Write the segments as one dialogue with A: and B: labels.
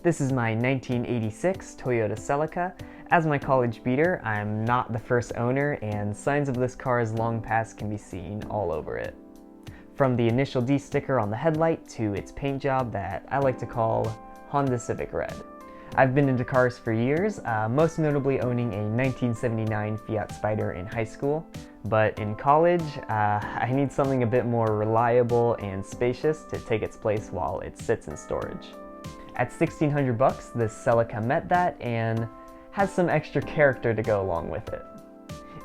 A: This is my 1986 Toyota Celica. As my college beater, I'm not the first owner, and signs of this car's long past can be seen all over it. From the initial D sticker on the headlight to its paint job that I like to call Honda Civic Red. I've been into cars for years, most notably owning a 1979 Fiat Spider in high school, but in college, I need something a bit more reliable and spacious to take its place while it sits in storage. At $1,600 this Celica met that and has some extra character to go along with it.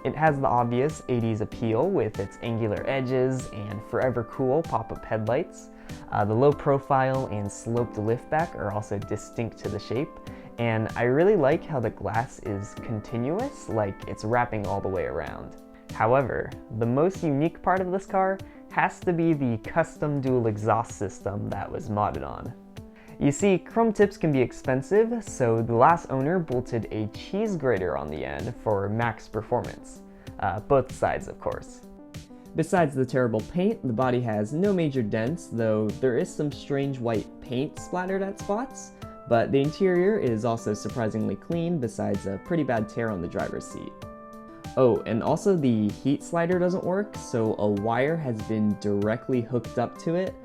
A: It has the obvious 80s appeal with its angular edges and forever cool pop-up headlights. The low profile and sloped liftback are also distinct to the shape, and I really like how the glass is continuous, like it's wrapping all the way around. However, the most unique part of this car has to be the custom dual exhaust system that was modded on. You see, chrome tips can be expensive, so the last owner bolted a cheese grater on the end for max performance. Both sides, of course. Besides the terrible paint, the body has no major dents, though there is some strange white paint splattered at spots, but the interior is also surprisingly clean, besides a pretty bad tear on the driver's seat. Oh, and also the heat slider doesn't work, so a wire has been directly hooked up to it.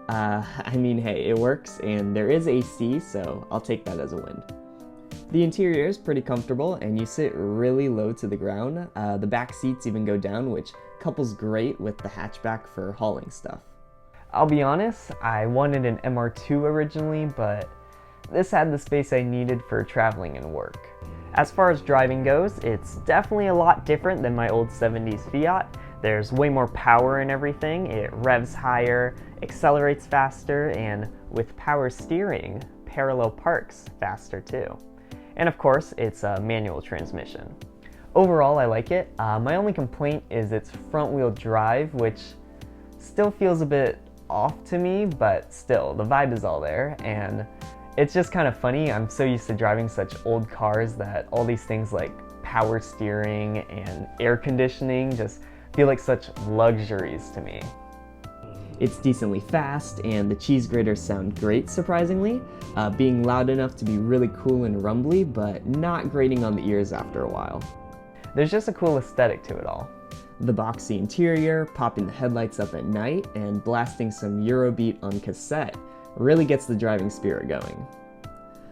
A: Hey, it works, and there is AC, so I'll take that as a win. The interior is pretty comfortable, and you sit really low to the ground. The back seats even go down, which couples great with the hatchback for hauling stuff. I'll be honest, I wanted an MR2 originally, but this had the space I needed for traveling and work. As far as driving goes, it's definitely a lot different than my old 70s Fiat. There's way more power in everything, it revs higher, accelerates faster, and with power steering, parallel parks faster too. And of course, it's a manual transmission. Overall, I like it. My only complaint is its front-wheel drive, which still feels a bit off to me, but still, the vibe is all there, and it's just kind of funny. I'm so used to driving such old cars that all these things like power steering and air conditioning just feel like such luxuries to me. It's decently fast, and the cheese graters sound great, surprisingly, being loud enough to be really cool and rumbly, but not grating on the ears after a while. There's just a cool aesthetic to it all. The boxy interior, popping the headlights up at night, and blasting some Eurobeat on cassette really gets the driving spirit going.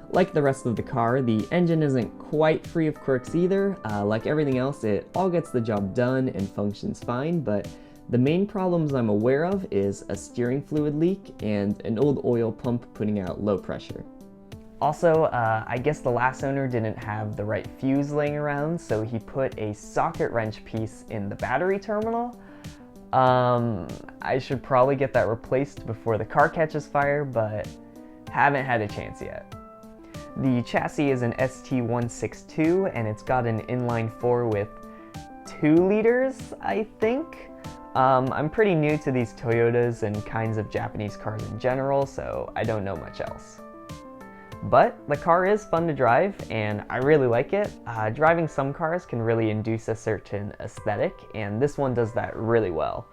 A: Like the rest of the car, the engine isn't quite free of quirks either. Like everything else, it all gets the job done and functions fine, but the main problems I'm aware of is a steering fluid leak and an old oil pump putting out low pressure. Also, I guess the last owner didn't have the right fuse laying around, so he put a socket wrench piece in the battery terminal. I should probably get that replaced before the car catches fire, but haven't had a chance yet. The chassis is an ST162, and it's got an inline-4 with 2 liters, I think. I'm pretty new to these Toyotas and kinds of Japanese cars in general, so I don't know much else. But the car is fun to drive, and I really like it. Driving some cars can really induce a certain aesthetic, and this one does that really well.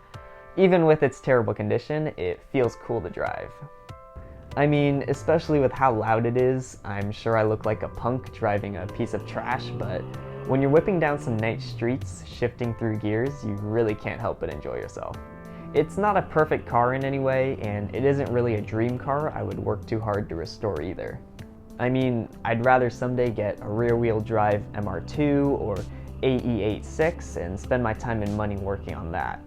A: Even with its terrible condition, it feels cool to drive. I mean, especially with how loud it is, I'm sure I look like a punk driving a piece of trash, but when you're whipping down some night streets, shifting through gears, you really can't help but enjoy yourself. It's not a perfect car in any way, and it isn't really a dream car I would work too hard to restore either. I mean, I'd rather someday get a rear-wheel drive MR2 or AE86 and spend my time and money working on that.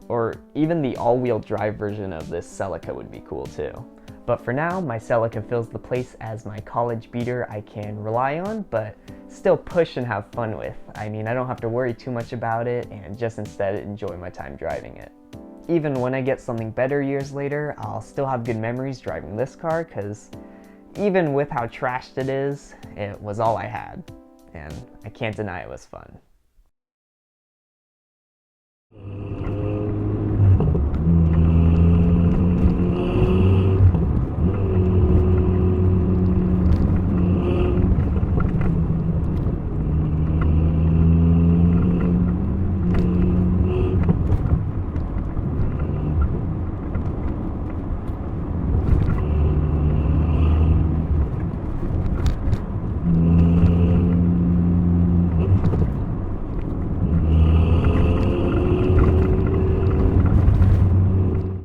A: Or even the all-wheel drive version of this Celica would be cool too. But for now, my Celica fills the place as my college beater I can rely on, but still push and have fun with. I mean, I don't have to worry too much about it and just instead enjoy my time driving it. Even when I get something better years later, I'll still have good memories driving this car, because even with how trashed it is, it was all I had, and I can't deny it was fun.